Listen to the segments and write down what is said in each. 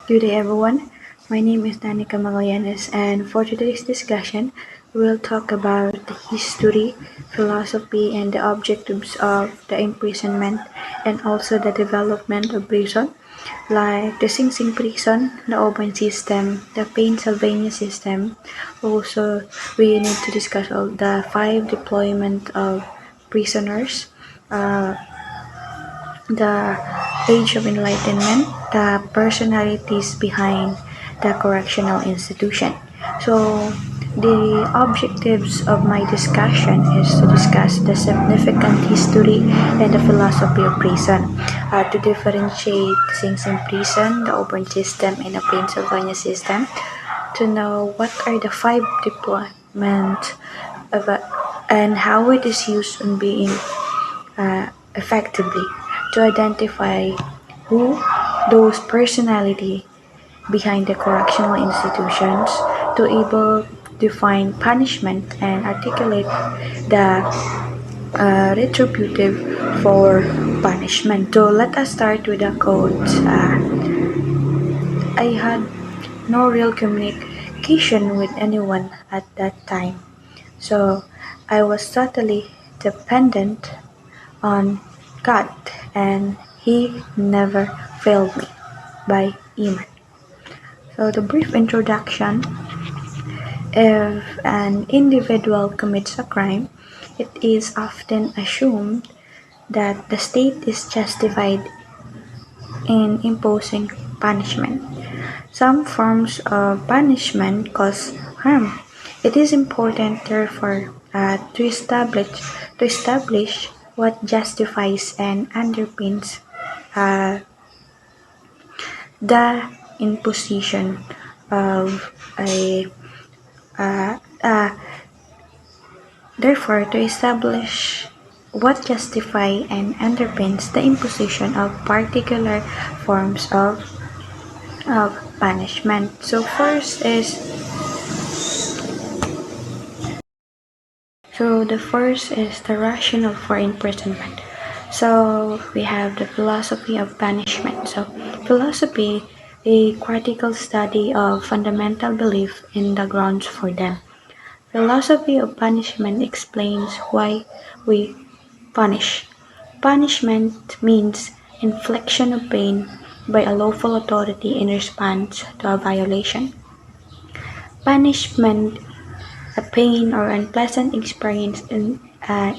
Good day, everyone. My name is Danica Magallanes, and for today's discussion, we'll talk about the history, philosophy, and the objectives of the imprisonment and also the development of prison, like the Sing Sing prison, the open system, the Pennsylvania system. Also, we need to discuss all the five deployment of prisoners, uh, the Age of Enlightenment, the personalities behind the correctional institution. So, the objectives of my discussion is to discuss the significant history and the philosophy of prison, to differentiate things in prison, the open system, and the Pennsylvania system, to know what are the five deployment of and how it is used on being effectively to identify who those personality behind the correctional institutions to able define punishment and articulate the retributive for punishment. So let us start with the codes. I had no real communication with anyone at that time, so I was totally dependent on God, and He never failed me by Iman. So, the brief introduction: if an individual commits a crime, it is often assumed that the state is justified in imposing punishment. Some forms of punishment cause harm. It is important, therefore, to establish what justifies and underpins uh, the imposition of a uh, uh, therefore to establish what justify and underpins the imposition of particular forms of punishment. The first is the rationale for imprisonment. So we have the philosophy of punishment. So philosophy, a critical study of fundamental belief in the grounds for them. Philosophy of punishment explains why we punish. Punishment means infliction of pain by a lawful authority in response to a violation. Punishment, a pain or unpleasant experience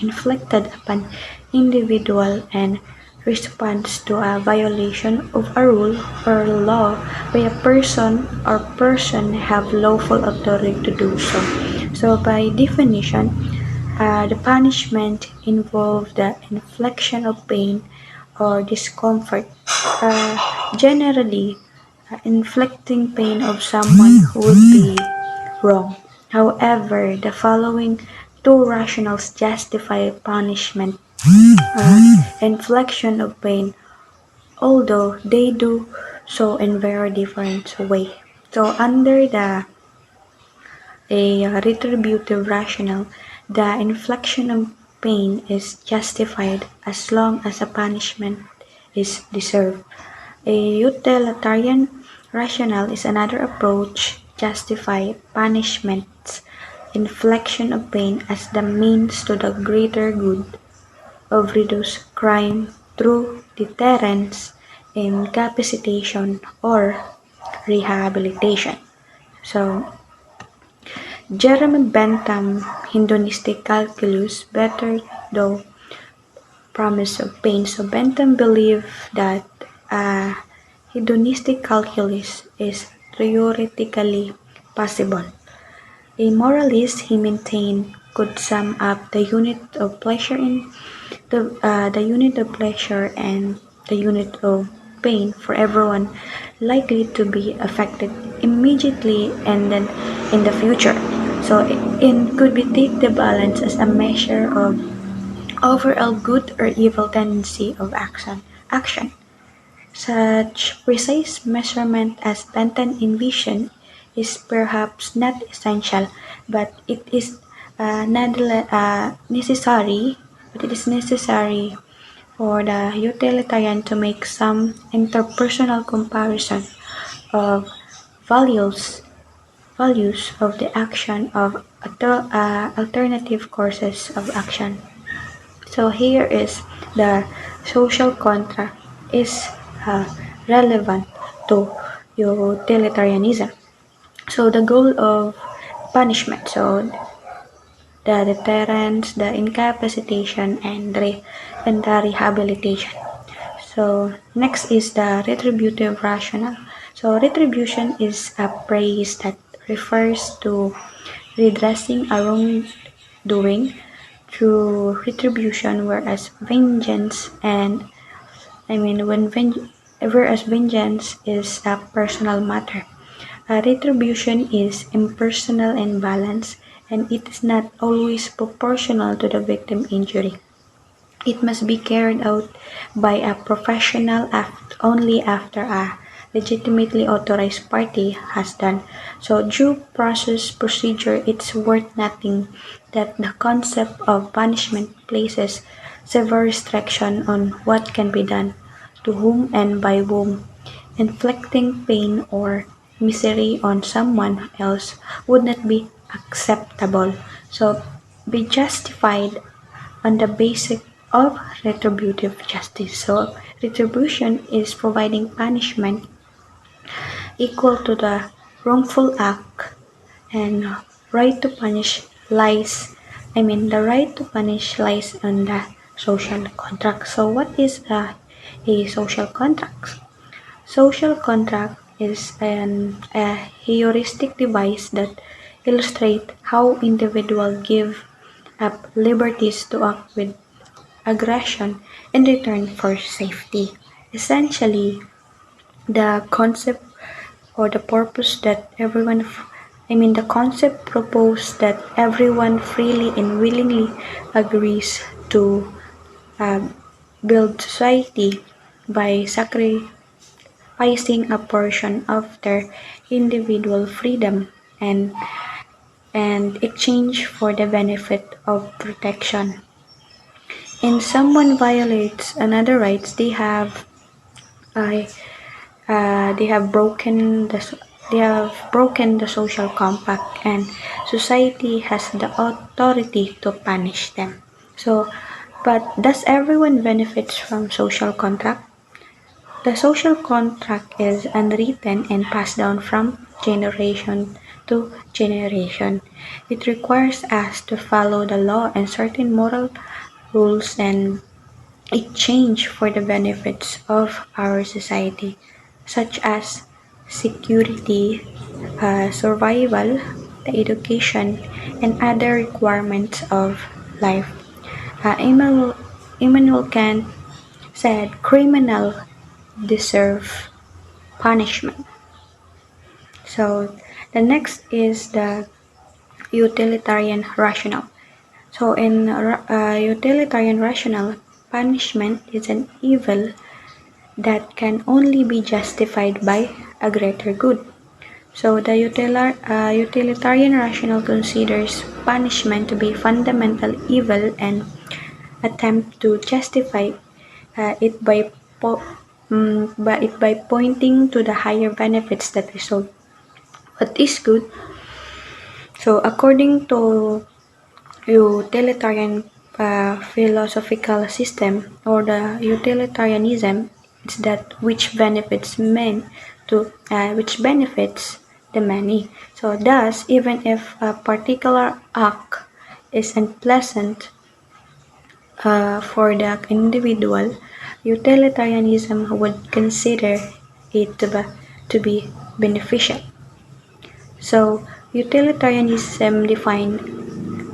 inflicted upon individual and response to a violation of a rule or law by a person or person have lawful authority to do so. So by definition, the punishment involves the infliction of pain or discomfort. Generally, inflicting pain of someone would be wrong. However, the following two rationales justify punishment: infliction of pain, although they do so in very different way. So under the a retributive rationale, the infliction of pain is justified as long as a punishment is deserved. A utilitarian rationale is another approach justify punishment's infliction of pain as the means to the greater good of reduce crime through deterrence, incapacitation, or rehabilitation. So, Jeremy Bentham, hedonistic calculus, better though promise of pain. So Bentham believed that uh, hedonistic calculus is theoretically possible. A moralist, he maintained, could sum up the unit of pleasure in the unit of pleasure and the unit of pain for everyone likely to be affected immediately and then in the future. So it could be take the balance as a measure of overall good or evil tendency of action. Such precise measurement as Bentham envisioned is perhaps not essential, but it is necessary. But it is necessary for the utilitarian to make some interpersonal comparison of values values of the action of alternative courses of action. So here is the social contract is uh, relevant to utilitarianism. So the goal of punishment, so the deterrence, the incapacitation, and the rehabilitation. So next is the retributive rationale. So retribution is a phrase that refers to redressing a wrongdoing through retribution, whereas vengeance is a personal matter. Retribution is impersonal and balanced, and it is not always proportional to the victim injury. It must be carried out by a professional only after a legitimately authorized party has done. So due process procedure, it's worth noting that the concept of punishment places severe restriction on what can be done, to whom and by whom. Inflicting pain or misery on someone else would not be acceptable. So be justified on the basis of retributive justice. So, retribution is providing punishment equal to the wrongful act, and right to punish lies. The right to punish lies on the social contract. So, what is a social contract? Social contract is a heuristic device that illustrates how individuals give up liberties to act with aggression in return for safety. Essentially, the concept or the purpose that the concept proposed that everyone freely and willingly agrees to uh, build society by sacrificing a portion of their individual freedom and exchange for the benefit of protection. And someone violates another rights, I they have broken the social compact, and society has the authority to punish them. So, but does everyone benefits from social contract? The social contract is unwritten and passed down from generation to generation. It requires us to follow the law and certain moral rules and exchange for the benefits of our society, such as security, survival, the education, and other requirements of life. Immanuel Kant said criminal deserve punishment. So the next is the utilitarian rational. So in utilitarian rational, punishment is an evil that can only be justified by a greater good. So the utilitarian rational considers punishment to be fundamental evil and attempt to justify it by pointing to the higher benefits that result. What is good? So according to utilitarian philosophical system or the utilitarianism, it's that which benefits the many. So thus, even if a particular act is unpleasant for the individual, utilitarianism would consider it to be beneficial. So utilitarianism defines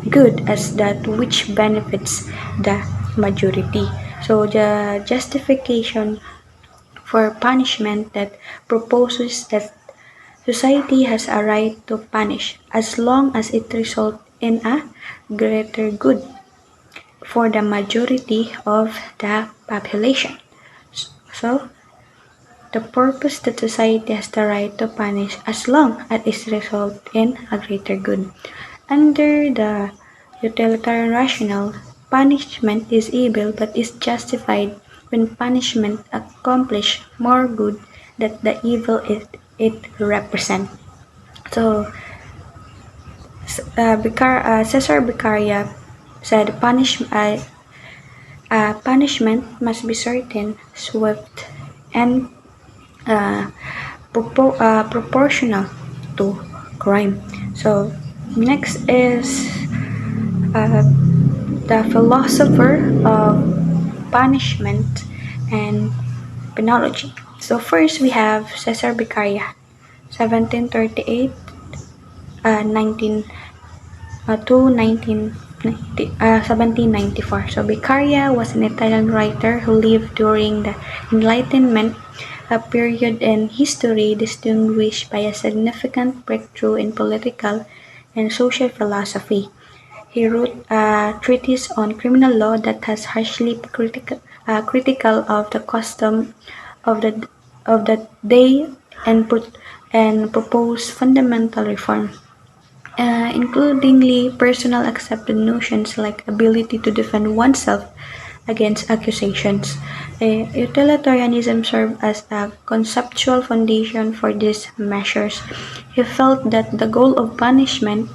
good as that which benefits the majority. So the justification for punishment that proposes that society has a right to punish as long as it results in a greater good for the majority of the population. So the purpose that society has the right to punish as long as it results in a greater good. Under the utilitarian rationale, punishment is evil but is justified when punishment accomplishes more good than the evil it represents. So, Cesar Beccaria said punishment must be certain, swift, and uh, proportional to crime. So, next is uh, the philosopher of punishment and penology. So, first we have Cesar Beccaria, 1738 19 to 1794. So Beccaria was an Italian writer who lived during the Enlightenment, a period in history distinguished by a significant breakthrough in political and social philosophy. He wrote a treatise on criminal law that has harshly critical of the custom of the day and proposed fundamental reform, includingly personal accepted notions like ability to defend oneself against accusations. Utilitarianism served as a conceptual foundation for these measures. He felt that the goal of punishment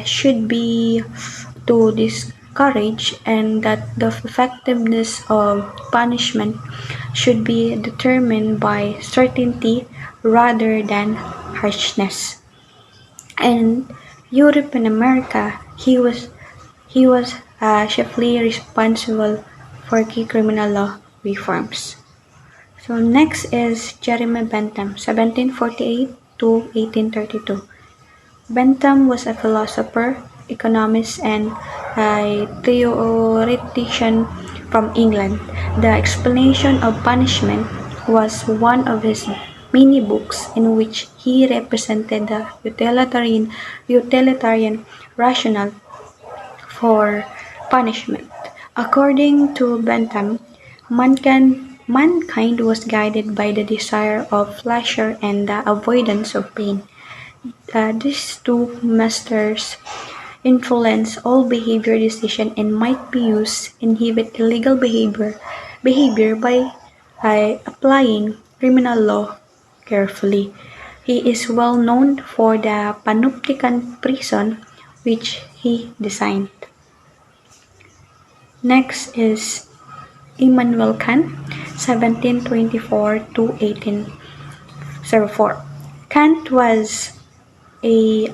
should be to discourage, and that the effectiveness of punishment should be determined by certainty rather than harshness. In Europe and America, he was chiefly responsible for key criminal law reforms. So next is Jeremy Bentham, 1748 to 1832. Bentham was a philosopher, economist, and a theoretician from England. The Explanation of Punishment was one of his many books in which he represented the utilitarian rationale for punishment. According to Bentham, mankind was guided by the desire of pleasure and the avoidance of pain. These two masters influence all behavior decision and might be used to inhibit illegal behavior by applying criminal law carefully. He is well known for the panopticon prison which he designed. Next is Immanuel Kant, 1724 to 1804. Kant was a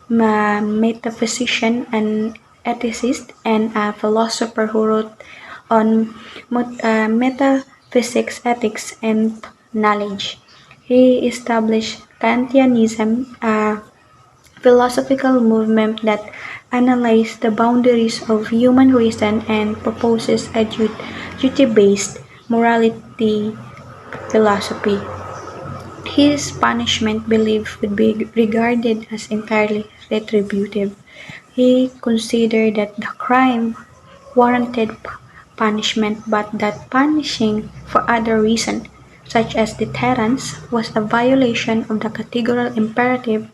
metaphysician, an ethicist, and a philosopher who wrote on metaphysics, ethics, and knowledge. He established Kantianism, a philosophical movement that analyzes the boundaries of human reason and proposes a duty-based morality philosophy. His punishment belief would be regarded as entirely retributive. He considered that the crime warranted punishment, but that punishing for other reasons, such as deterrence, was a violation of the categorical imperative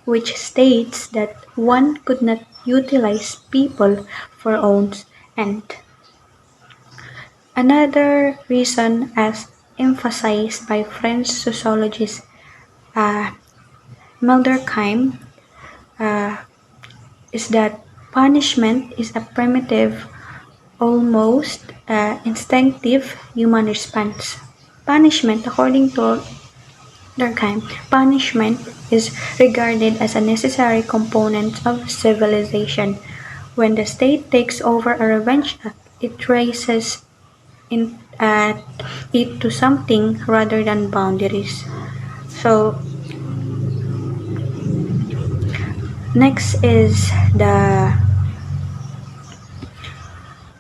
which states that one could not utilize people for own ends. Another reason, as emphasized by French sociologist uh, Milderkheim, uh, is that punishment is a primitive, almost instinctive human response. Punishment, according to Durkheim, punishment is regarded as a necessary component of civilization. When the state takes over a revenge act, it traces it to something rather than boundaries. So next is the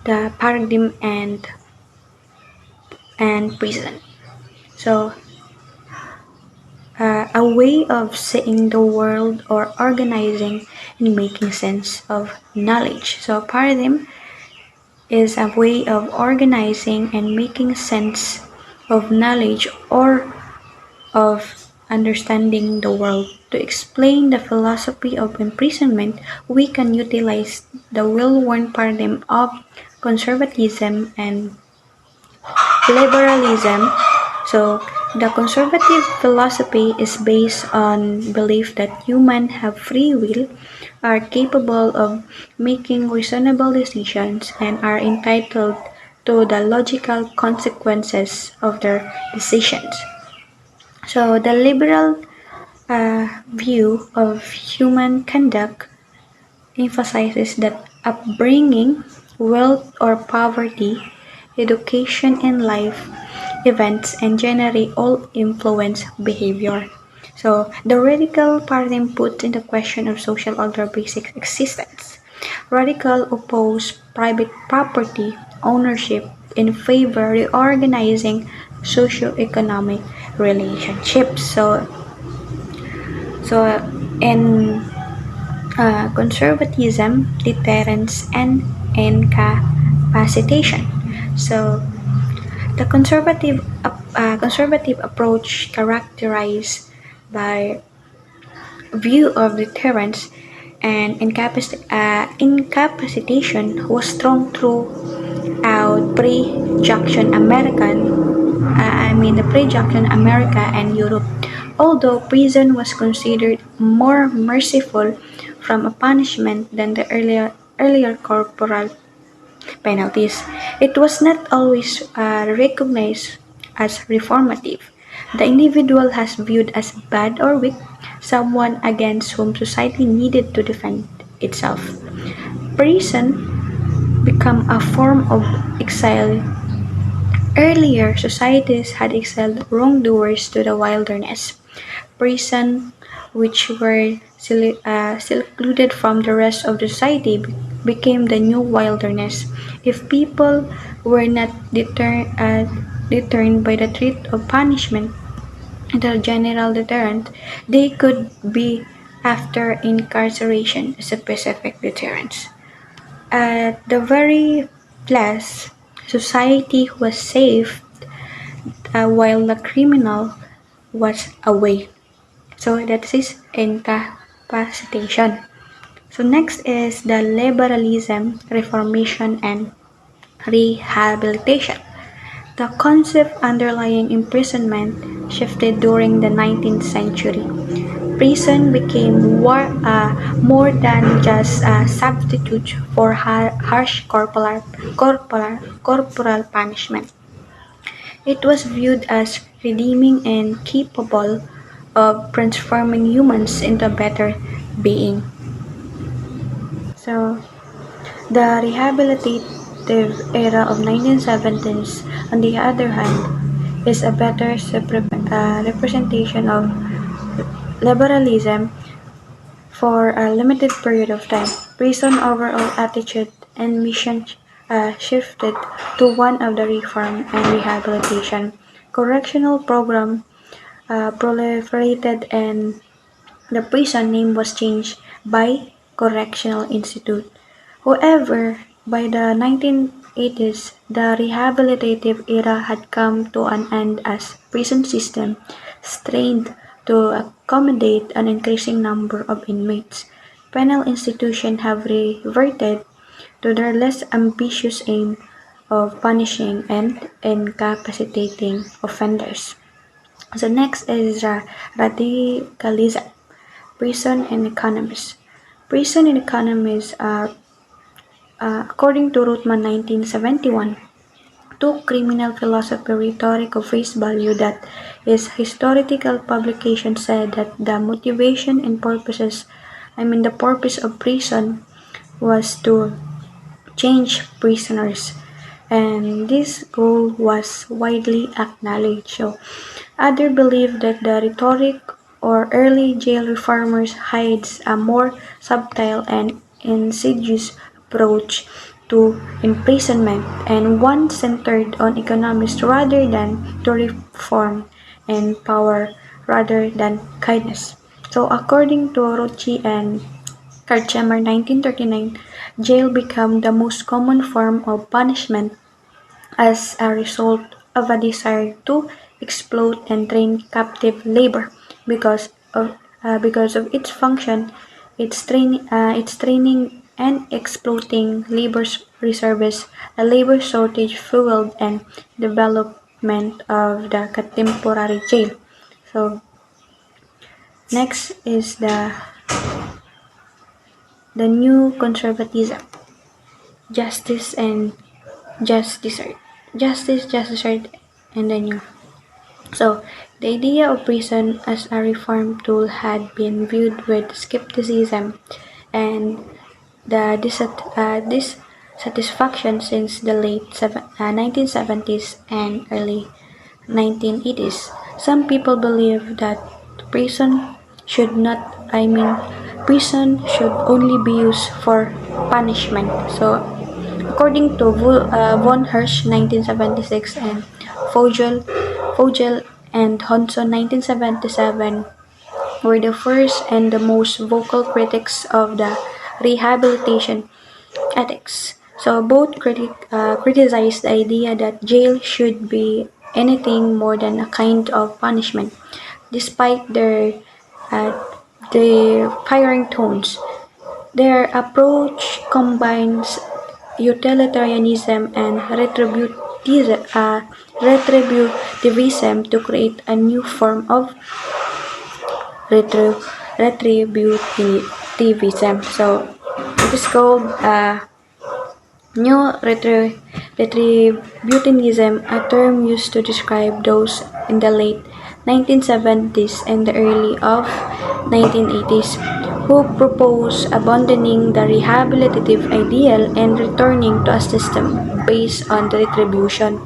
paradigm and prison. So a way of seeing the world or organizing and making sense of knowledge. So paradigm is a way of organizing and making sense of knowledge or of understanding the world. To explain the philosophy of imprisonment, we can utilize the well-worn paradigm of conservatism and liberalism. So The conservative philosophy is based on belief that humans have free will, are capable of making reasonable decisions, and are entitled to the logical consequences of their decisions. So, the liberal view of human conduct emphasizes that upbringing, wealth or poverty, education and life events and generally all influence behavior. So the radical paradigm puts into question of social order basic existence. Radical oppose private property ownership in favor reorganizing socio-economic relationships. So in conservatism, deterrence, and incapacitation. So the conservative approach characterized by view of deterrence and incapacitation was strong throughout the pre-Jackson America and Europe. Although prison was considered more merciful from a punishment than the earlier corporal penalties. It was not always recognized as reformative. The individual has viewed as bad or weak, someone against whom society needed to defend itself. Prison became a form of exile. Earlier societies had exiled wrongdoers to the wilderness. Prison, which were secluded from the rest of the society, became the new wilderness. If people were not deterred by the threat of punishment, the general deterrent, they could be after incarceration as a specific deterrence. At the very last, society was safe while the criminal was away. So that is incapacitation. So next is the liberalism, reformation, and rehabilitation. The concept underlying imprisonment shifted during the 19th century. Prison became more than just a substitute for harsh corporal punishment. It was viewed as redeeming and capable of transforming humans into a better being. So, the rehabilitative era of 1970s, on the other hand, is a better representation of liberalism for a limited period of time. Prison overall attitude and mission shifted to one of the reform and rehabilitation. Correctional program proliferated and the prison name was changed by Correctional Institute. However, by the 1980s, the rehabilitative era had come to an end as prison system strained to accommodate an increasing number of inmates. Penal institutions have reverted to their less ambitious aim of punishing and incapacitating offenders. So next is radicalism, prison and economists. Prison and economists are according to Rothman 1971, took criminal philosophy rhetoric of face value that his historical publication said that the motivation and the purpose of prison was to change prisoners. And this goal was widely acknowledged. So, others believe that the rhetoric or early jail reformers hides a more subtle and insidious approach to imprisonment and one centered on economics rather than to reform and power rather than kindness. So according to Rochi and Karchamer 1939, jail became the most common form of punishment as a result of a desire to exploit and train captive labor because of its function, its training and exploiting labor reserves, a labor shortage fueled and developed of the contemporary jail. So next is the new conservatism, justice and justice, justice, and the new. So the idea of prison as a reform tool had been viewed with skepticism and the dissatisfaction since the late 1970s and early 1980s. Some people believe that prison should not, I mean, prison should only be used for punishment. So, according to von Hirsch 1976 and Vogel and Honson 1977, were the first and the most vocal critics of the rehabilitation ethics. So both criticized the idea that jail should be anything more than a kind of punishment, despite uh, their firing tones. Their approach combines utilitarianism and retributivism to create a new form of retributivism. So it is called retributionism, a term used to describe those in the late 1970s and the early of 1980s who propose abandoning the rehabilitative ideal and returning to a system based on retribution.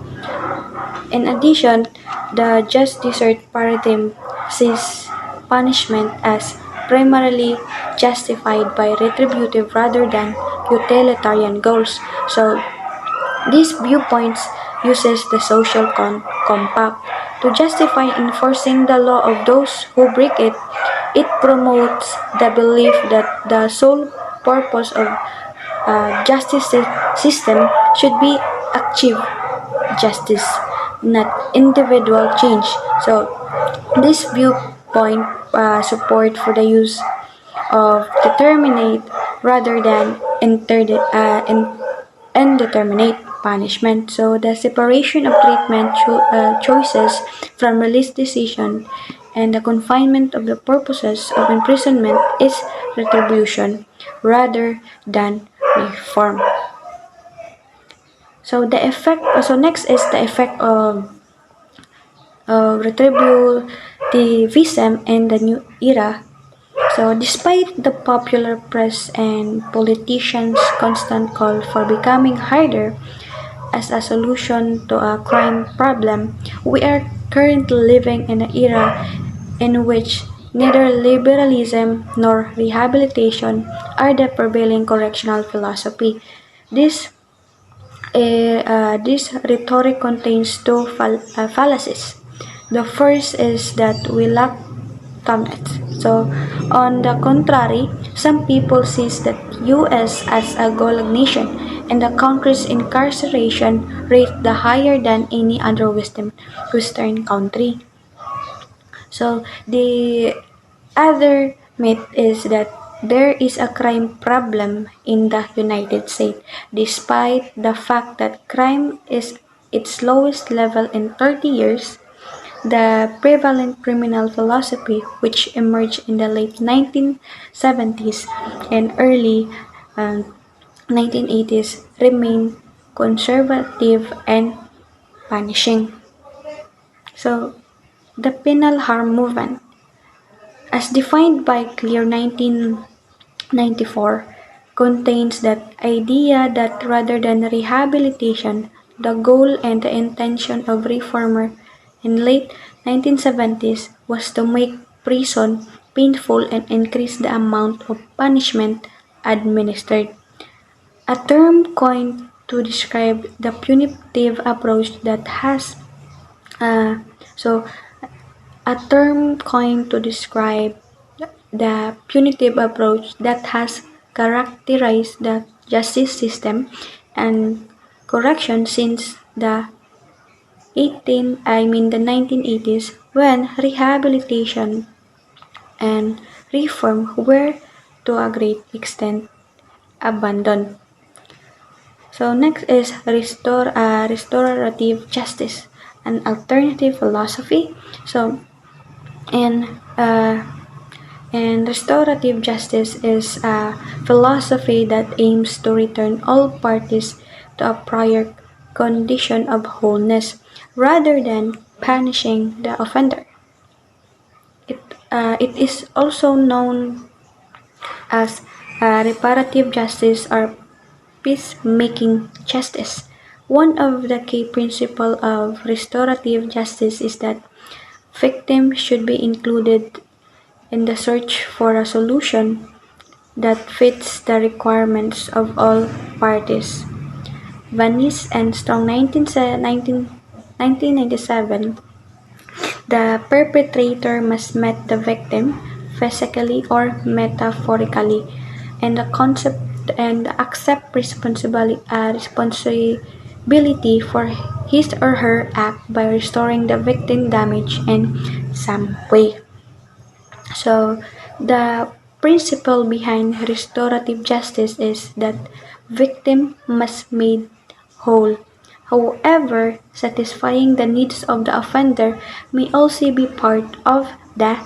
In addition, the just desert paradigm sees punishment as primarily justified by retributive rather than utilitarian goals. So these viewpoints uses the social compact to justify enforcing the law of those who break it. It promotes the belief that the sole purpose of justice system should be achieve justice, not individual change. So this viewpoint support for the use of determinate rather than indeterminate punishment. So the separation of treatment choices from release decision and the confinement of the purposes of imprisonment is retribution rather than reform. So the effect. So next is the effect of retributivism in the new era. So despite the popular press and politicians' constant call for becoming harder as a solution to a crime problem, we are currently living in an era in which neither liberalism nor rehabilitation are the prevailing correctional philosophy. This this rhetoric contains two fallacies. The first is that we lack talent. So, on the contrary, some people see the U.S. as a gold nation, and the country's incarceration rate the higher than any other Western country. So, the other myth is that there is a crime problem in the United States, despite the fact that crime is its lowest level in 30 years. The prevalent criminal philosophy, which emerged in the late 1970s and early 1980s, remained conservative and punishing. So, the penal harm movement, as defined by Clear 1994, contains that idea that rather than rehabilitation, the goal and the intention of reformer in late 1970s was to make prison painful and increase the amount of punishment administered. A term coined to describe the punitive approach that has uh, so a term coined to describe the punitive approach that has characterized the justice system and correction since the 1980s, when rehabilitation and reform were to a great extent abandoned. So next is restorative justice. an alternative philosophy. So, and uh, and restorative justice is a philosophy that aims to return all parties to a prior condition of wholeness rather than punishing the offender. It is also known as reparative justice or peacemaking justice. One of the key principles of restorative justice is that victims should be included in the search for a solution that fits the requirements of all parties. Vanice and Strong 1997, the perpetrator must meet the victim physically or metaphorically, and the concept and accept responsibility for his or her act by restoring the victim damage in some way. So, the principle behind restorative justice is that victim must be made whole. However, satisfying the needs of the offender may also be part of the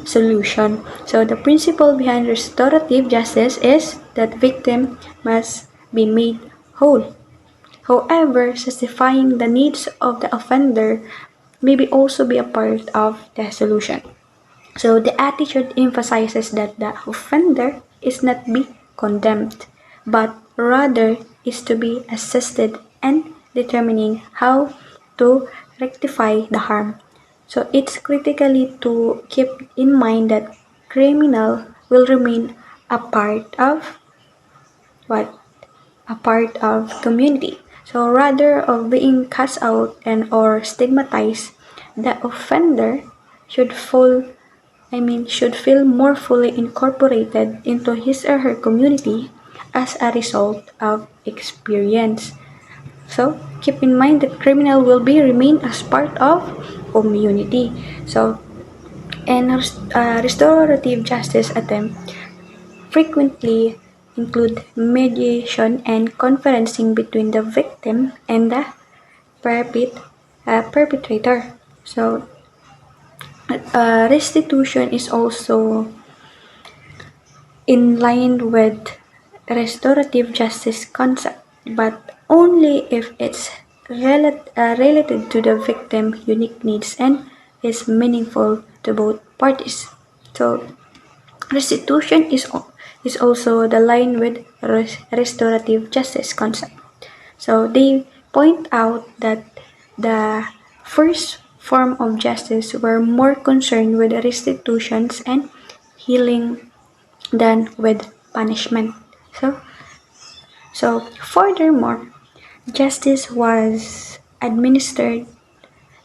solution. So the principle behind restorative justice is that victim must be made whole. However, satisfying the needs of the offender may be also be a part of the solution. So the attitude emphasizes that the offender is not be condemned, but rather is to be assisted in determining how to rectify the harm. So it's critically to keep in mind that criminal will remain a part of what? A part of community. So rather of being cast out and or stigmatized, the offender should fall should feel more fully incorporated into his or her community as a result of experience. So keep in mind that criminal will be remain as part of community. So and restorative justice attempt frequently include mediation and conferencing between the victim and the perpetrator. So restitution is also in line with restorative justice concept, but only if it's related to the victim's unique needs and is meaningful to both parties. So restitution is also the line with restorative justice concept. So they point out that the first form of justice were more concerned with restitutions and healing than with punishment. So furthermore, justice was administered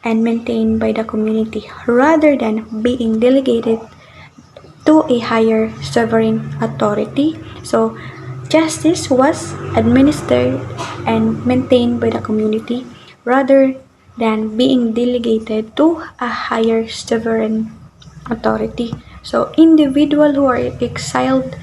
and maintained by the community rather than being delegated to a higher sovereign authority. So justice was administered and maintained by the community rather than being delegated to a higher sovereign authority. So individuals who are exiled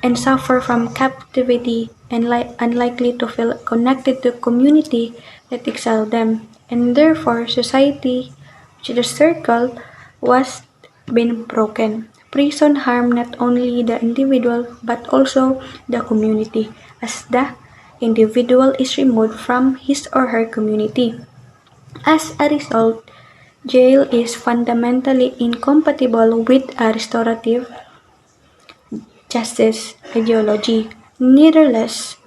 and suffer from captivity and unlikely to feel connected to community that exiled them, and therefore society, which the circle, was been broken. Prison harm not only the individual but also the community, as the individual is removed from his or her community. As a result, jail is fundamentally incompatible with a restorative justice ideology. Nevertheless,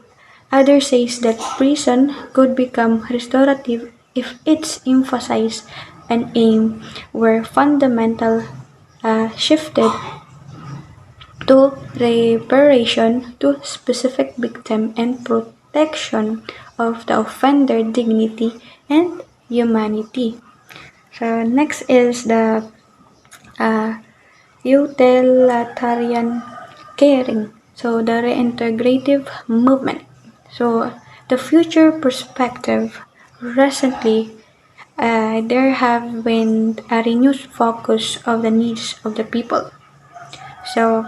others says that prison could become restorative if its emphasis and aim were fundamental shifted to reparation to specific victim and protection of the offender dignity and humanity. So next is the uh, utilitarian caring. So the reintegrative movement. So the future perspective. Recently, there have been a renewed focus of the needs of the people. So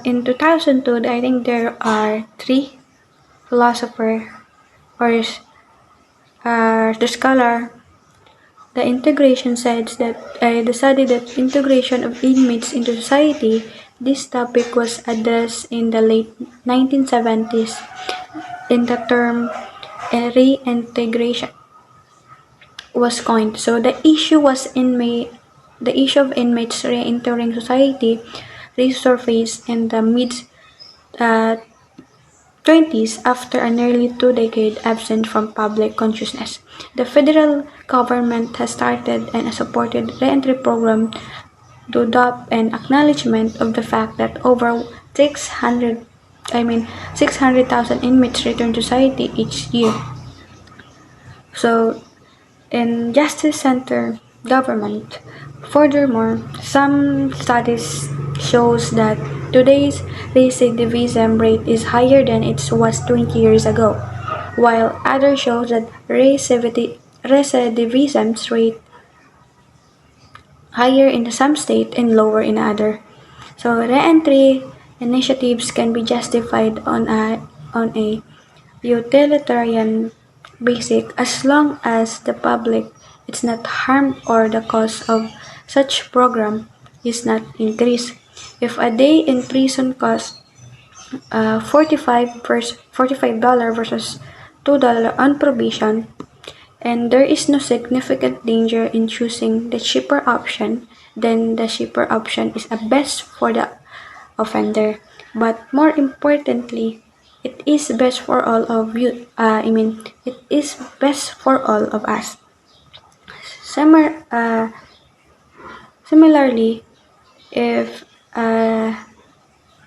in 2002, I think there are three philosophers or the scholar, the integration says that the study that integration of inmates into society. This topic was addressed in the late 1970s in the term reintegration was coined. So the issue of inmates re-entering society resurfaced in the mid uh, 20s after a nearly 2 decade absence from public consciousness. The federal government has started and supported re-entry program to adopt an acknowledgement of the fact that over 600,000 inmates return to society each year. So, in Justice Center government, furthermore, some studies shows that today's recidivism rate is higher than it was 20 years ago, while others shows that recidivism rate higher in some state and lower in other. So re-entry initiatives can be justified on a utilitarian basis as long as the public is not harmed or the cost of such program is not increased. If a day in prison costs $45 versus $2 on probation, and there is no significant danger in choosing the cheaper option, then the cheaper option is a best for the offender. But more importantly, it is best for all of you. It is best for all of us. Similar, similarly, if uh,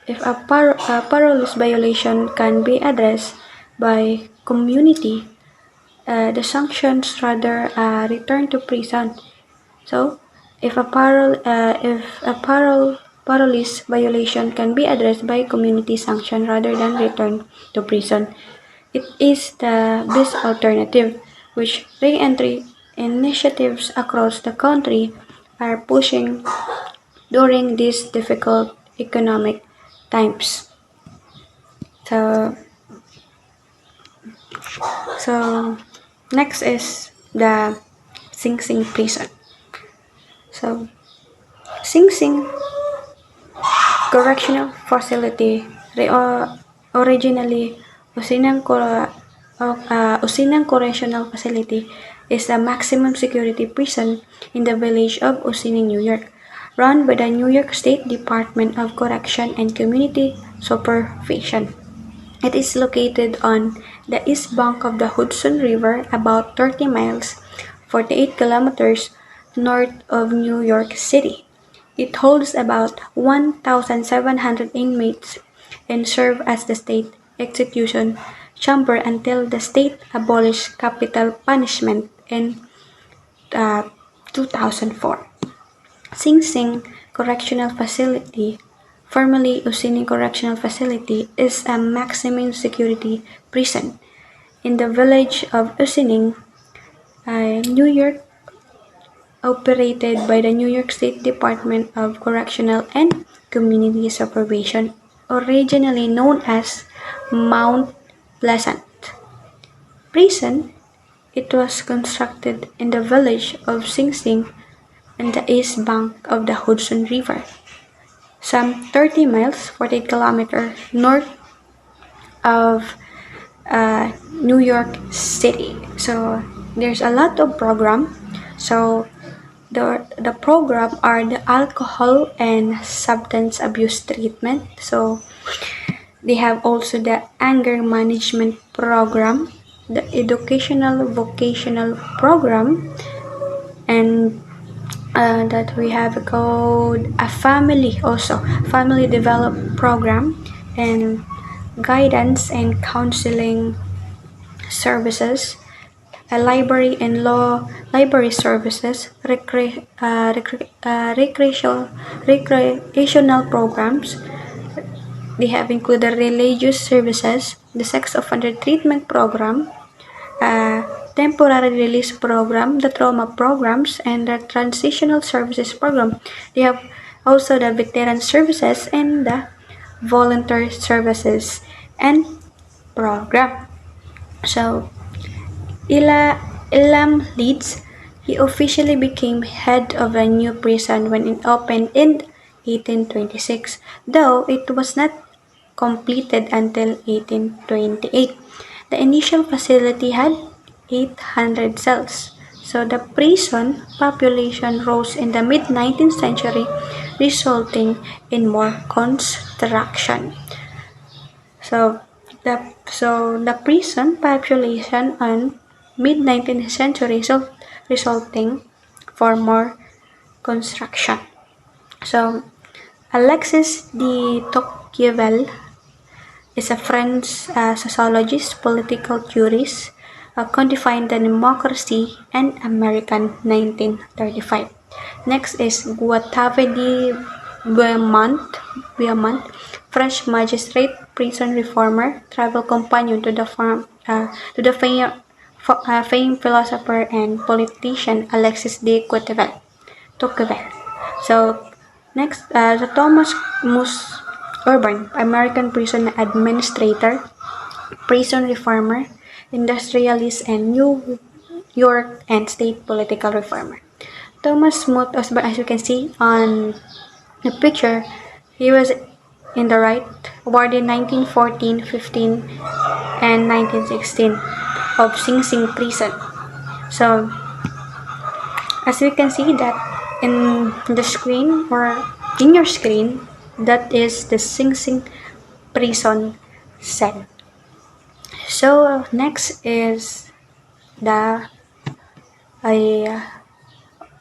if a parol's violation can be addressed by community, the sanctions rather return to prison. So, if a parolee's violation can be addressed by community sanction rather than return to prison, it is the best alternative, which re-entry initiatives across the country are pushing during these difficult economic times. So, so next is the Sing Sing prison. So, Sing Sing Correctional Facility, originally Usinang Correctional Facility, is a maximum security prison in the village of Usinang, New York, run by the New York State Department of Correction and Community Supervision. It is located on the east bank of the Hudson River, about 30 miles, 48 kilometers north of New York City. It holds about 1,700 inmates and serves as the state execution chamber until the state abolished capital punishment in 2004. Sing Sing Correctional Facility, formerly Usining Correctional Facility, is a maximum security prison in the village of Usining, New York, operated by the New York State Department of Correctional and Community Supervision, originally known as Mount Pleasant Prison. It was constructed in the village of Sing Sing on the east bank of the Hudson River, some 30 miles, 40 kilometers north of New York City. So there's a lot of program. So the program are the alcohol and substance abuse treatment. So they have also the anger management program, the educational vocational program, and that we have called a family development program, and guidance and counseling services, a library services, recreational programs. They have included religious services, the sex offender treatment program, temporary release program, the trauma programs, and the transitional services program. They have also the veteran services and the volunteer services and program. So, Elam Leeds, he officially became head of a new prison when it opened in 1826, though it was not completed until 1828. The initial facility had 800 cells, so the prison population rose in the mid-19th century, resulting in more construction. So the prison population on mid-19th century resulting for more construction. So Alexis de Tocqueville is a French sociologist, political theorist, codified the democracy and American 1935. Next is Gustave de Beaumont, French magistrate, prison reformer, travel companion to the famed philosopher and politician Alexis de Tocqueville. So next, the Thomas Mus Urban, American prison administrator, prison reformer, industrialist, and New York and state political reformer. Thomas Smoot, as you can see on the picture, he was in the right, awarded in 1914, 15, and 1916 of Sing Sing prison. So, as we can see that in the screen or in your screen, that is the Sing Sing prison cell. So next is the uh,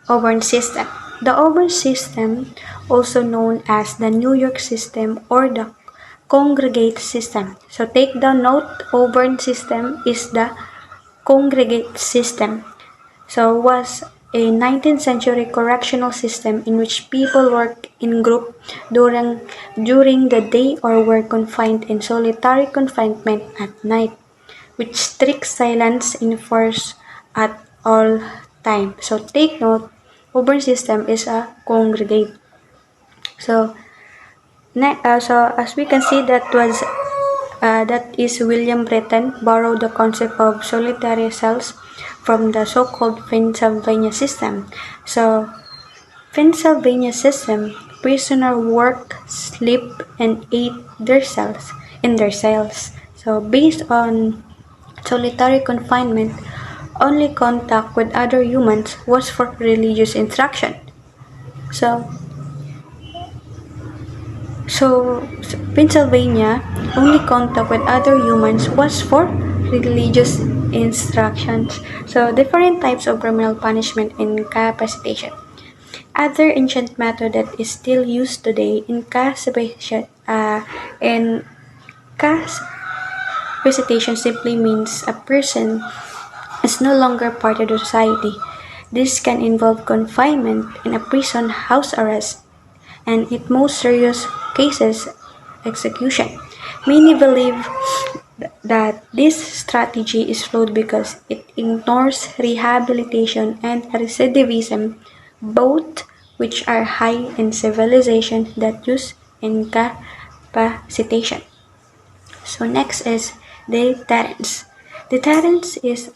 Auburn system. The Auburn system, also known as the New York system or the congregate system. So take the note, Auburn system is the congregate system. So was a 19th century correctional system in which people work in group during the day or were confined in solitary confinement at night, with strict silence enforced at all time. So take note, Auburn system is a congregate. So, so as we can see, that is William Breton borrowed the concept of solitary cells from the so-called Pennsylvania system. So, Pennsylvania system, prisoner work, sleep, and ate in their cells. So, based on solitary confinement, only contact with other humans was for religious instruction. So, so Pennsylvania, only contact with other humans was for religious instructions. So, different types of criminal punishment and incapacitation. Other ancient method that is still used today, incapacitation simply means a person is no longer part of the society. This can involve confinement in a prison, house arrest, and in most serious cases, execution. Many believe that this strategy is flawed because it ignores rehabilitation and recidivism, both which are high in civilization that use incapacitation. So next is deterrence. Deterrence is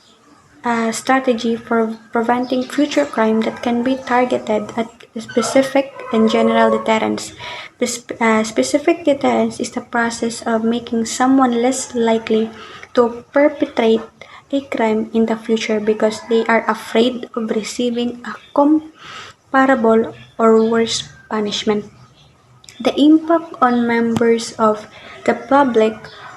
a strategy for preventing future crime that can be targeted at specific and general deterrence. The specific deterrence is the process of making someone less likely to perpetrate a crime in the future because they are afraid of receiving a comparable or worse punishment. The impact on members of the public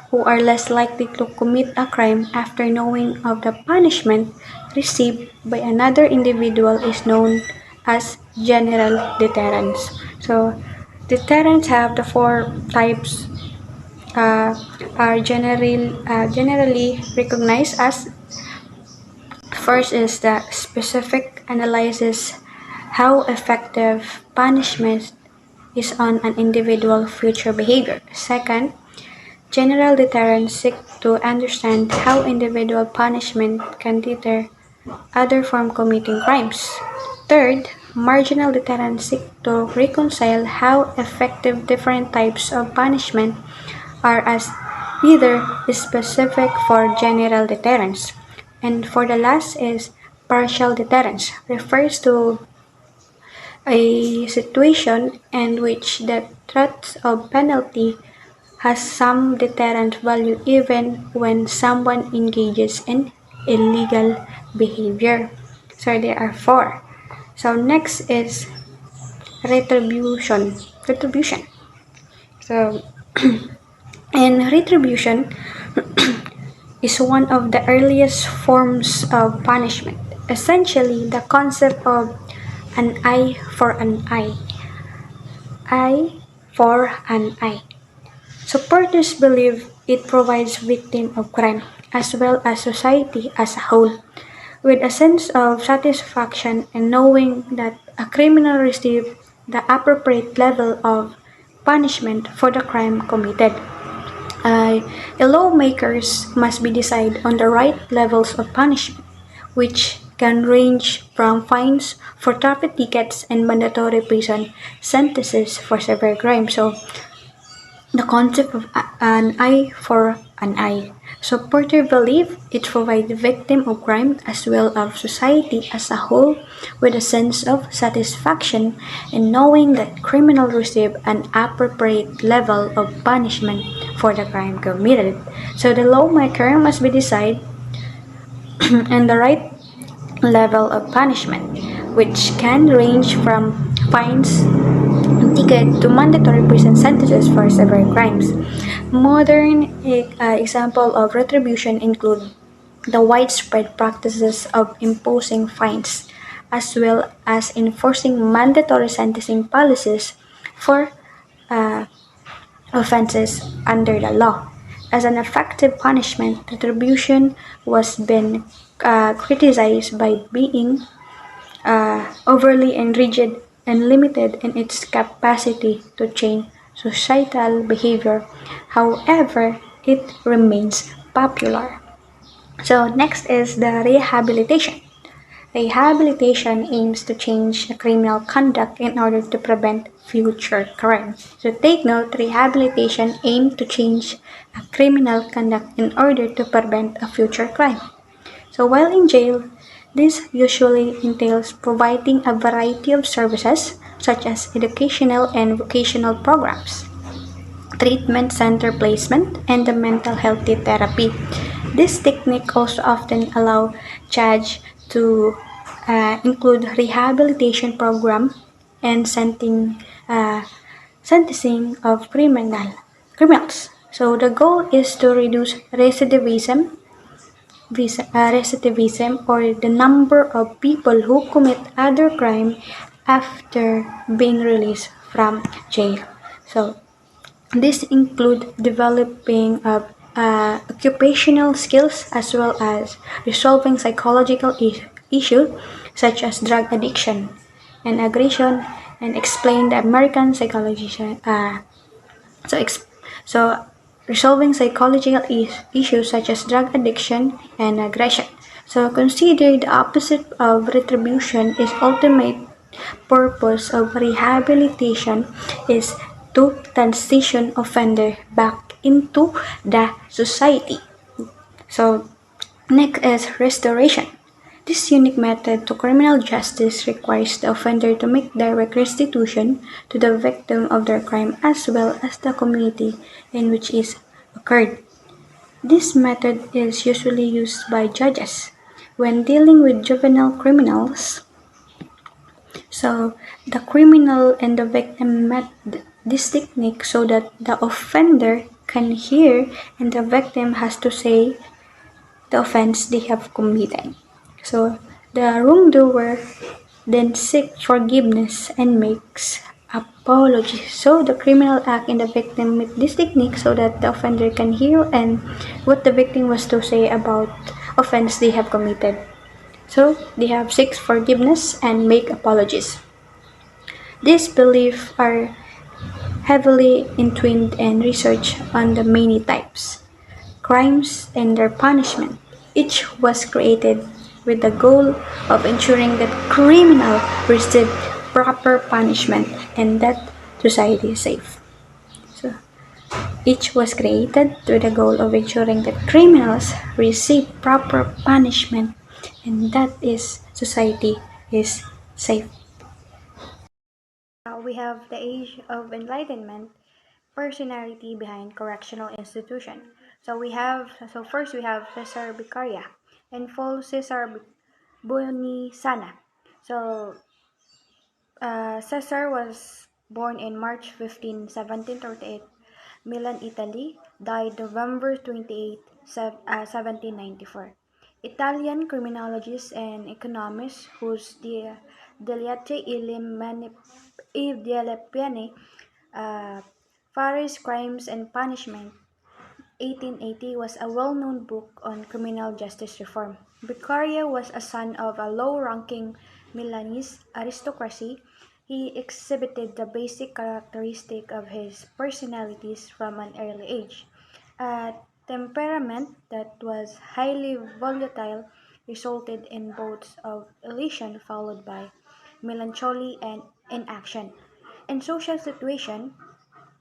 who are less likely to commit a crime after knowing of the punishment received by another individual is known as general deterrence. So, deterrence have the four types are generally recognized as: first is the specific analyzes how effective punishment is on an individual future behavior. Second, general deterrence seeks to understand how individual punishment can deter others from committing crimes. Third, marginal deterrence seeks to reconcile how effective different types of punishment are as either specific for general deterrence. And for the last is partial deterrence, refers to a situation in which the threat of penalty has some deterrent value even when someone engages in illegal behavior. So there are four. So next is retribution. Retribution. So in retribution is one of the earliest forms of punishment. Essentially, the concept of an eye for an eye for an eye. Supporters believe it provides victims of crime, as well as society as a whole, with a sense of satisfaction in knowing that a criminal received the appropriate level of punishment for the crime committed. Uh, Lawmakers must be decide on the right levels of punishment, which can range from fines for traffic tickets and mandatory prison sentences for severe crimes. So the concept of an eye for an eye. Supporters believe it provides the victim of crime as well as society as a whole with a sense of satisfaction in knowing that criminals receive an appropriate level of punishment for the crime committed. So the lawmaker must be decide on the right level of punishment, which can range from fines ticket to mandatory prison sentences for severe crimes. Modern examples of retribution include the widespread practices of imposing fines, as well as enforcing mandatory sentencing policies for uh, offenses under the law. As an effective punishment, retribution was been criticized by being overly and rigid and limited in its capacity to change societal behavior. However, it remains popular. So next is the rehabilitation. Rehabilitation aims to change the criminal conduct in order to prevent future crime. So take note, rehabilitation aims to change a criminal conduct in order to prevent a future crime. So while in jail, this usually entails providing a variety of services such as educational and vocational programs, treatment center placement, and the mental health therapy. This technique also often allow judge to include rehabilitation program and sentencing of criminals. So the goal is to reduce recidivism or the number of people who commit other crime after being released from jail. So this include developing occupational skills as well as resolving psychological issues such as drug addiction and aggression and explain the American psychology so, so resolving psychological issues such as drug addiction and aggression. So consider the opposite of retribution is ultimate purpose of rehabilitation is to transition offender back into the society. So next is restoration. This unique method to criminal justice requires the offender to make direct restitution to the victim of their crime as well as the community in which it occurred. This method is usually used by judges when dealing with juvenile criminals. So the criminal and the victim met this technique so that the offender can hear and the victim has to say the offense they have committed. So the wrongdoer then seeks forgiveness and makes apologies. So the criminal act and the victim meet this technique so that the offender can hear and what the victim was to say about offense they have committed. So they have seek forgiveness and make apologies. These beliefs are heavily entwined and research on the many types crimes and their punishment. Each was created with the goal of ensuring that criminals receive proper punishment and that society is safe. So, Each was created with the goal of ensuring that criminals receive proper punishment and that is society is safe. We have the Age of Enlightenment, personality behind correctional institution. So first we have Cesar Beccaria and full Cesar Buonisana. So Cesar was born in March 15, 1738, Milan, Italy, died November 28, 1794. Italian criminologist and economist whose Diletti il delle Piene, uh, Paris Crimes and Punishment 1880 was a well-known book on criminal justice reform. Beccaria was a son of a low-ranking Milanese aristocracy. He exhibited the basic characteristic of his personalities from an early age. A temperament that was highly volatile resulted in bouts of elation followed by melancholy and inaction. In social situation,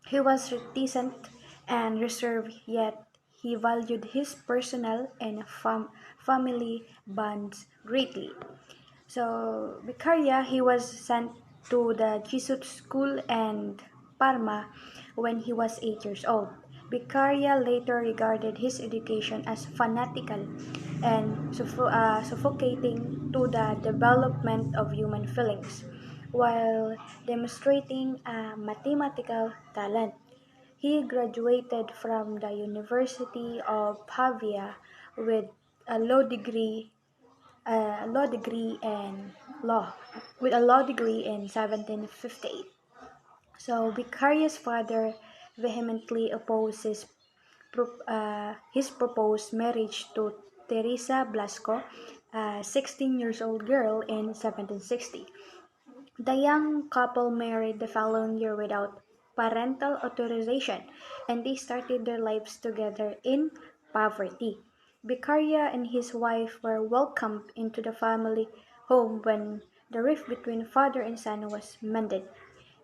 he was reticent and reserved, yet he valued his personal and family bonds greatly. So, Beccaria, he was sent to the Jesuit school and Parma when he was 8 years old. Beccaria later regarded his education as fanatical and suffocating to the development of human feelings, while demonstrating a mathematical talent. He graduated from the University of Pavia with a law degree in law with a law degree in 1758. So Becaria's father vehemently opposed his proposed marriage to Teresa Blasco, a 16 years old girl in 1760. The young couple married the following year without parental authorization, and they started their lives together in poverty. Beccaria and his wife were welcomed into the family home when the rift between father and son was mended.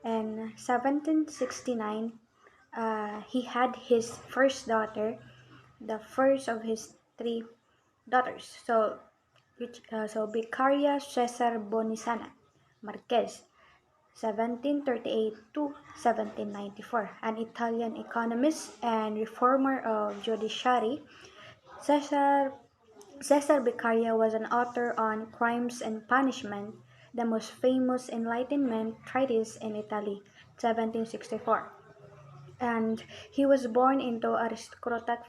In 1769, he had his first daughter, the first of his three daughters. So Beccaria Cesar Bonisana Marquez, 1738 to 1794, an Italian economist and reformer of judiciary. Cesar, Cesar Beccaria was an author on crimes and punishment, the most famous Enlightenment treatise in Italy, 1764. And he was born into aristocratic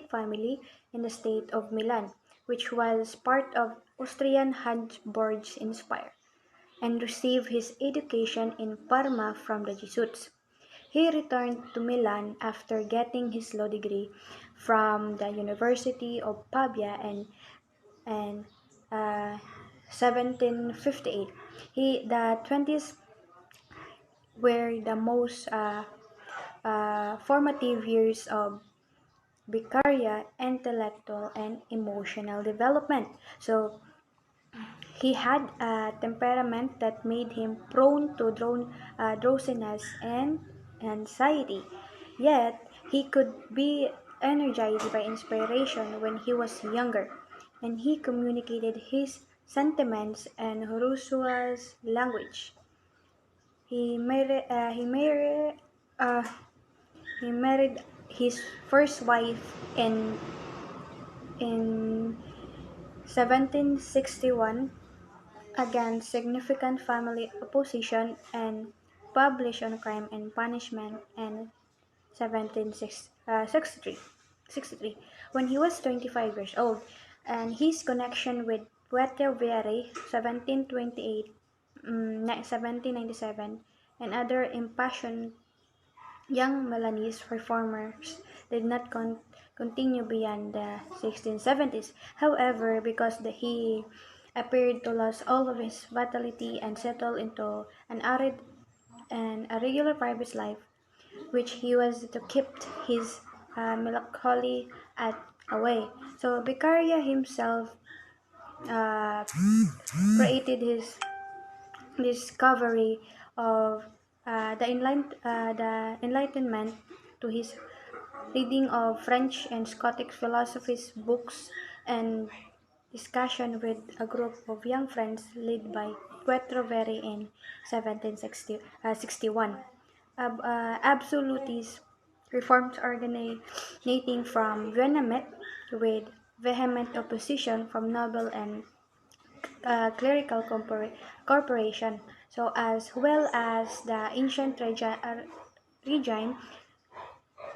family in the state of Milan, which was part of Austrian Habsburg Empire, and received his education in Parma from the Jesuits. He returned to Milan after getting his law degree from the University of Pavia and 1758. The 20s were the most formative years of Beccaria intellectual and emotional development. So he had a temperament that made him prone to drowsiness and anxiety. Yet he could be energized by inspiration when he was younger, and he communicated his sentiments in Rusua's language. He married. Uh, he married his first wife in 1761 against significant family opposition and published on crime and punishment in 1763 when he was 25 years old, and his connection with Puerto Vieri 1728 1797 and other impassioned young Milanese reformers did not continue beyond the 1670s. However, because he appeared to lose all of his vitality and settle into an arid and a regular private life, which he was to keep his melancholy at away. So Beccaria himself uh, created his discovery of the Enlightenment to his reading of French and Scottish philosophies books and discussion with a group of young friends led by Quatreverre in 1761. Absolutist reforms originating from Vienna met with vehement opposition from noble and clerical corporation, so as well as the ancient regime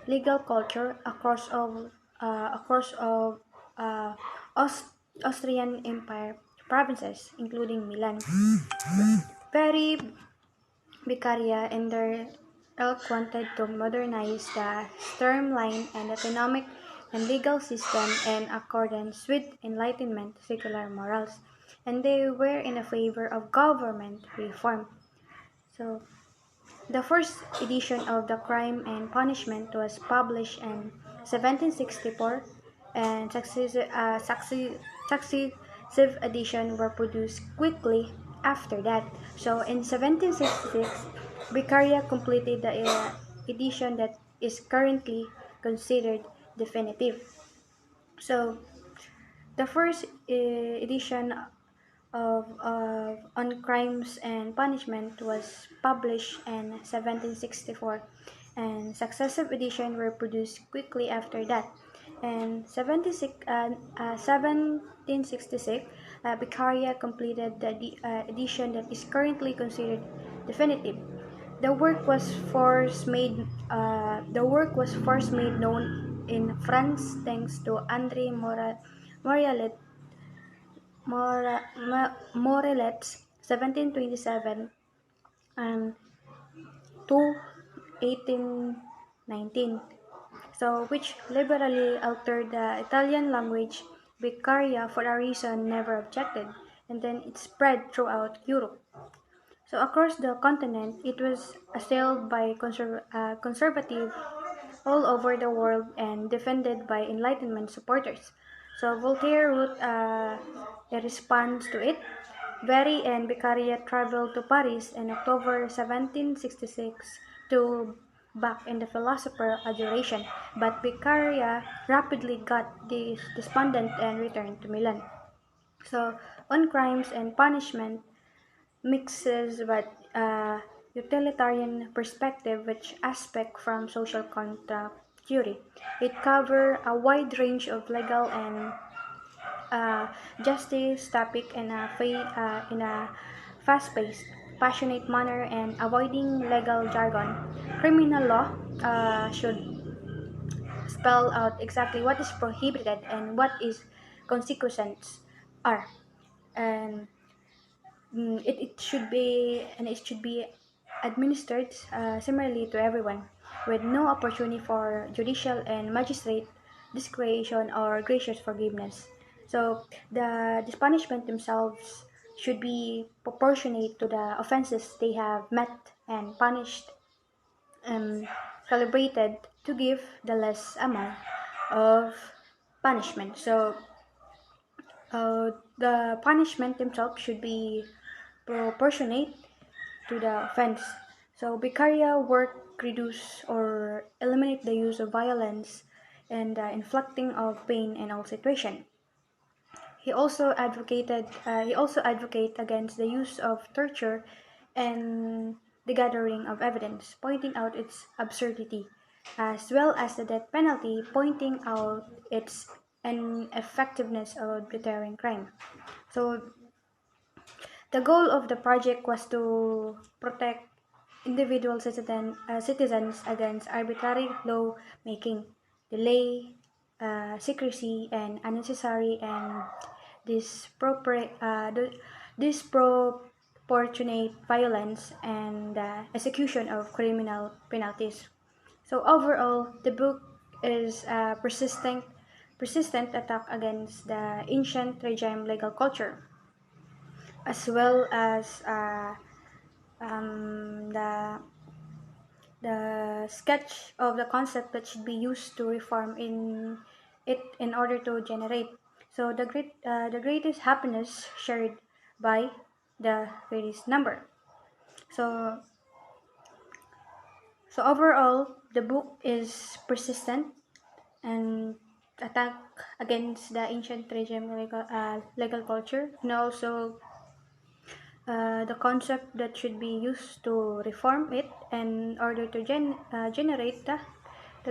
legal culture across of uh, Austrian Empire provinces, including Milan. Very Beccaria and their ilk wanted to modernize the streamline and economic and legal system in accordance with Enlightenment secular morals, and they were in a favor of government reform. So the first edition of The Crime and Punishment was published in 1764, and successive editions were produced quickly after that. So in 1766, Beccaria completed the edition that is currently considered definitive. So the first edition of On Crimes and Punishment was published in 1764, and successive editions were produced quickly after that. In 1766, Beccaria completed the edition that is currently considered definitive. The work was first made known in France thanks to André Morellet Morelet's 1727 and to 1819, so which liberally altered the Italian language. Beccaria, for a reason never objected, and then it spread throughout Europe. So across the continent, it was assailed by conservative all over the world and defended by Enlightenment supporters. So Voltaire wrote a response to it. Berry and Beccaria traveled to Paris in October 1766 to back in the philosopher adoration, but Beccaria rapidly got despondent and returned to Milan. So, on crimes and punishment, mixes but utilitarian perspective which aspect from social contract theory. It covers a wide range of legal and justice topic in a fast-paced, passionate manner and avoiding legal jargon. Criminal law should spell out exactly what is prohibited and what is consequences are. And it should be administered similarly to everyone, with no opportunity for judicial and magistrate discretion or gracious forgiveness. So the punishment themselves should be proportionate to the offenses they have met and punished and calibrated to give the less amount of punishment. So the punishment themselves should be proportionate to the offense. So Beccaria work reduce or eliminate the use of violence and the inflicting of pain in all situations. He also advocate against the use of torture and the gathering of evidence, pointing out its absurdity, as well as the death penalty, pointing out its ineffectiveness of deterring crime. So the goal of the project was to protect individual citizens against arbitrary law making, delay, secrecy, and unnecessary and disproportionate violence and execution of criminal penalties. So overall, the book is a persistent attack against the ancient regime legal culture, as well as the sketch of the concept that should be used to reform in it in order to generate so the greatest happiness shared by the greatest number. So So overall, the book is persistent and attack against the ancient regime legal culture, and also the concept that should be used to reform it in order to generate the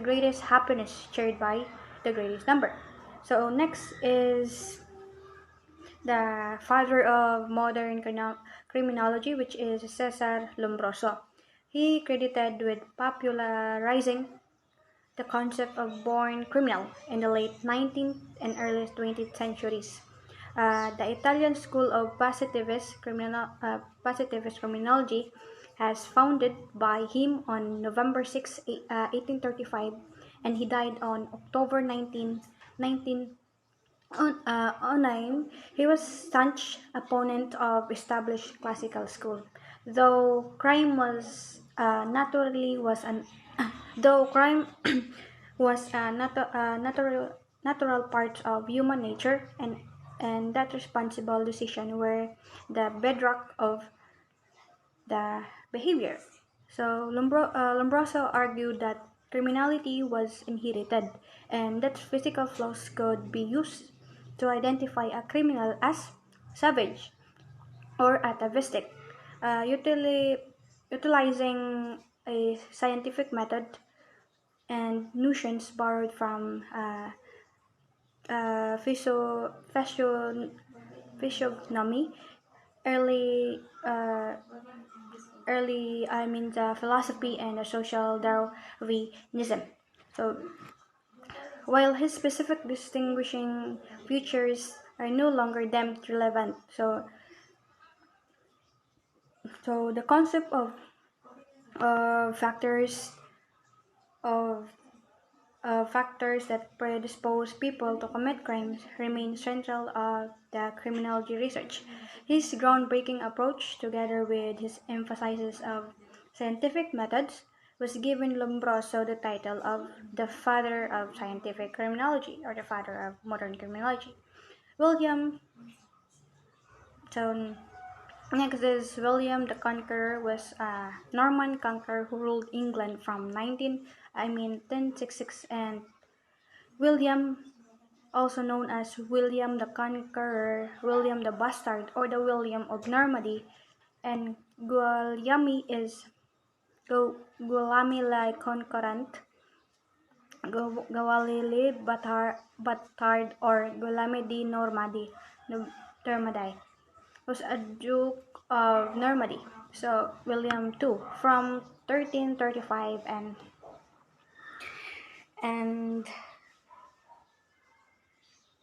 greatest happiness shared by the greatest number. So next is the father of modern criminology, which is Cesar Lombroso. He credited with popularizing the concept of born criminal in the late 19th and early 20th centuries. The Italian school of positivist criminology has founded by him on November 6, 1835, and he died on October 19, 1909. He was staunch opponent of established classical school, though crime was naturally was an though crime was a natural part of human nature, and that responsible decision were the bedrock of the behavior. So Lombroso argued that criminality was inherited and that physical flaws could be used to identify a criminal as savage or atavistic, utilizing a scientific method and notions borrowed from physiognomy, early the philosophy and the social Darwinism. So while his specific distinguishing features are no longer deemed relevant, so the concept of factors of factors that predispose people to commit crimes remain central of the criminology research. His groundbreaking approach, together with his emphasis of scientific methods, was given Lombroso the title of the father of scientific criminology or the father of modern criminology. William, so next is William the Conqueror was a Norman conqueror who ruled England from 1066, and William, also known as William the Conqueror, William the Bastard, or the William of Normandy, and Guillaume le Conquérant, Gawalili Batard, or Guillaume de Normandy, was a Duke of Normandy. So William II from 1335,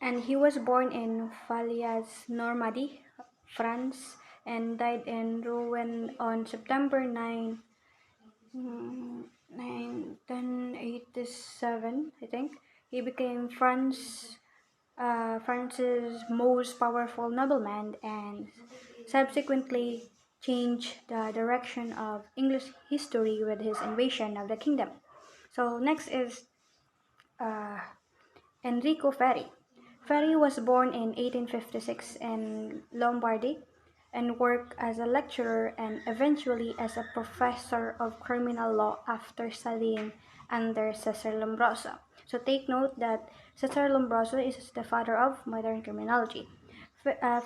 and he was born in Falaise, Normandy, France, and died in Rouen on September 9, 1087, I think. He became France's most powerful nobleman and subsequently changed the direction of English history with his invasion of the kingdom. So next is uh, Enrico Ferri. Ferri was born in 1856 in Lombardy and worked as a lecturer and eventually as a professor of criminal law after studying under Cesar Lombroso. So take note that Cesar Lombroso is the father of modern criminology.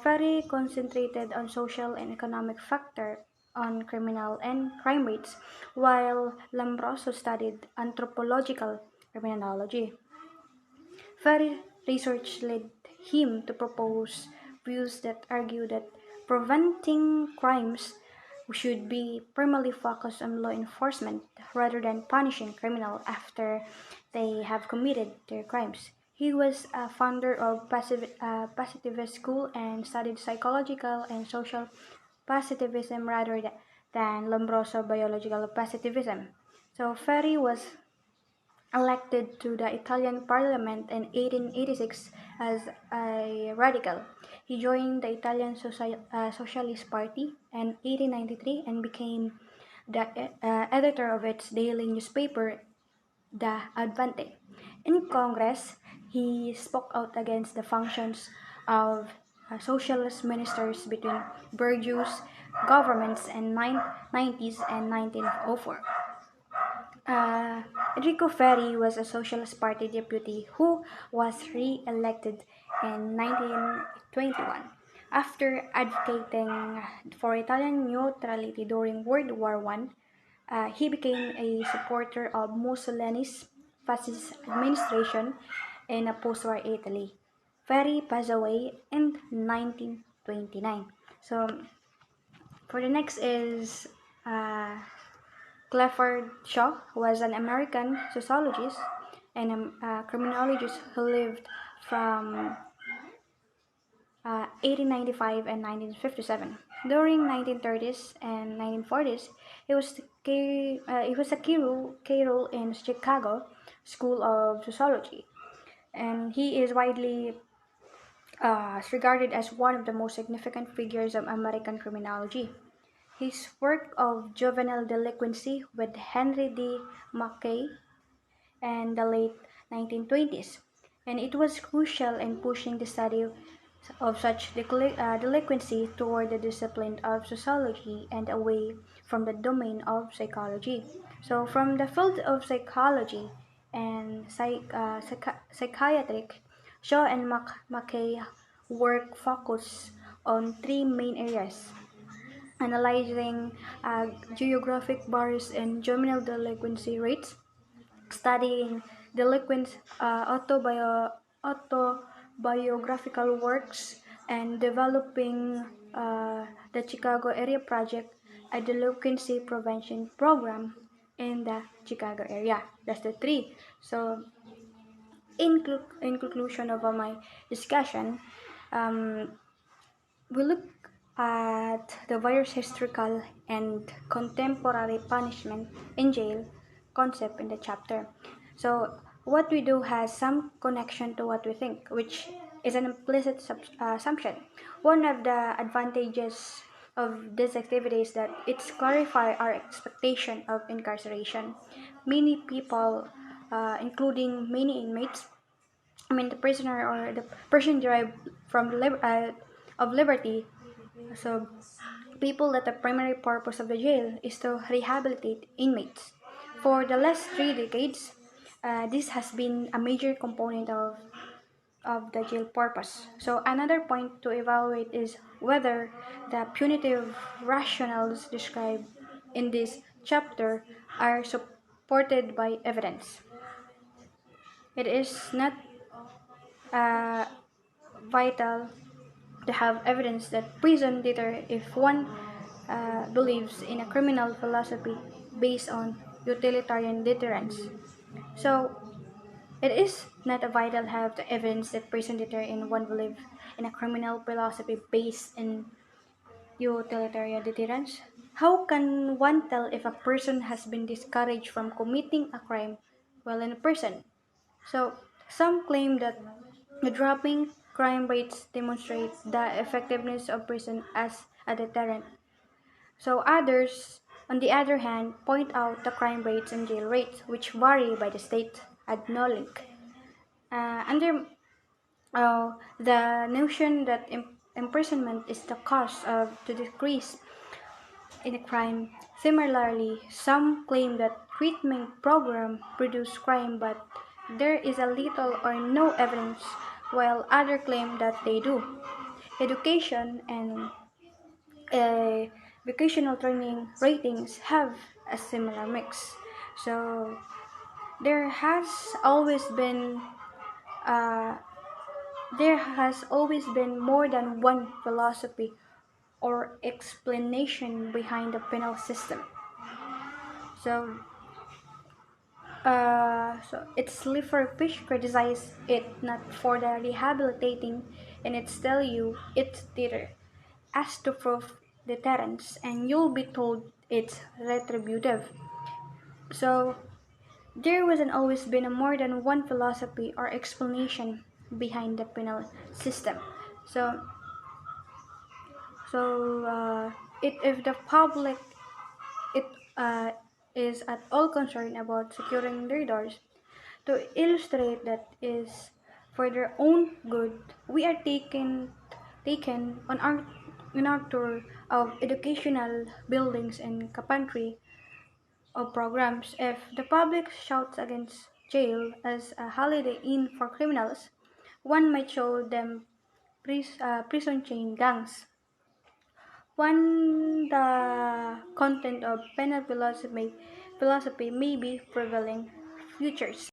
Ferri concentrated on social and economic factors on criminal and crime rates, while Lombroso studied anthropological criminology. Further research led him to propose views that argue that preventing crimes should be primarily focused on law enforcement rather than punishing criminals after they have committed their crimes. He was a founder of positivist school and studied psychological and social positivism rather than Lombroso biological positivism. So Ferri was elected to the Italian parliament in 1886 as a radical. He joined the Italian Socialist Party in 1893 and became the editor of its daily newspaper, The Advante. In Congress, he spoke out against the functions of socialist ministers between Bourgeois governments in 1990s and 1904. Uh, Enrico Ferri was a Socialist Party deputy who was re-elected in 1921 after advocating for Italian neutrality during World War I. He became a supporter of Mussolini's fascist administration in a post-war Italy. Ferri passed away in 1929. So for the next is uh, Clifford Shaw was an American sociologist and a criminologist who lived from 1895 and 1957. During 1930s and 1940s, he was a key role in Chicago School of Sociology, and he is widely regarded as one of the most significant figures of American criminology. His work of juvenile delinquency with Henry D. Mackay and the late 1920s, and it was crucial in pushing the study of such delinquency toward the discipline of sociology and away from the domain of psychology. So, from the field of psychology and psychiatric, Shaw and Mackay work focus on three main areas: analyzing geographic barriers in juvenile delinquency rates, studying delinquent autobiographical works, and developing the Chicago Area Project, a delinquency prevention program in the Chicago area. That's the three. So, in conclusion of my discussion, um, we look at the various historical and contemporary punishment in jail concept in the chapter. So, what we do has some connection to what we think, which is an implicit assumption. One of the advantages of this activity is that it's clarify our expectation of incarceration. Many people, including many inmates, the prisoner or the person derived from of liberty. So, people that the primary purpose of the jail is to rehabilitate inmates. For the last 3 decades, this has been a major component of the jail purpose. So, another point to evaluate is whether the punitive rationales described in this chapter are supported by evidence. It is not uh, vital to have evidence that prison deter if one believes in a criminal philosophy based on utilitarian deterrence. So it is not a vital have the evidence that prison deter in one believe in a criminal philosophy based in utilitarian deterrence. How can one tell if a person has been discouraged from committing a crime while in prison? So, some claim that the dropping crime rates demonstrate the effectiveness of prison as a deterrent. So, others, on the other hand, point out the crime rates and jail rates, which vary by the state, ad no link. Under the notion that imprisonment is the cause of the decrease in a crime. Similarly, some claim that treatment program reduce crime, but there is a little or no evidence, while others claim that they do. Education and uh, vocational training ratings have a similar mix. So there has always been uh, more than one philosophy or explanation behind the penal system. So so its liver fish criticize it not for the rehabilitating and it's tell you it's theater as to prove deterrence and you'll be told it's retributive. So there wasn't always been a more than one philosophy or explanation behind the penal system. So if the public it is at all concerned about securing their doors, to illustrate that is for their own good, we are taken on our tour of educational buildings in Kapantry of programs. If the public shouts against jail as a holiday inn for criminals, one might show them prison chain gangs. One, the content of penal philosophy may be prevailing futures.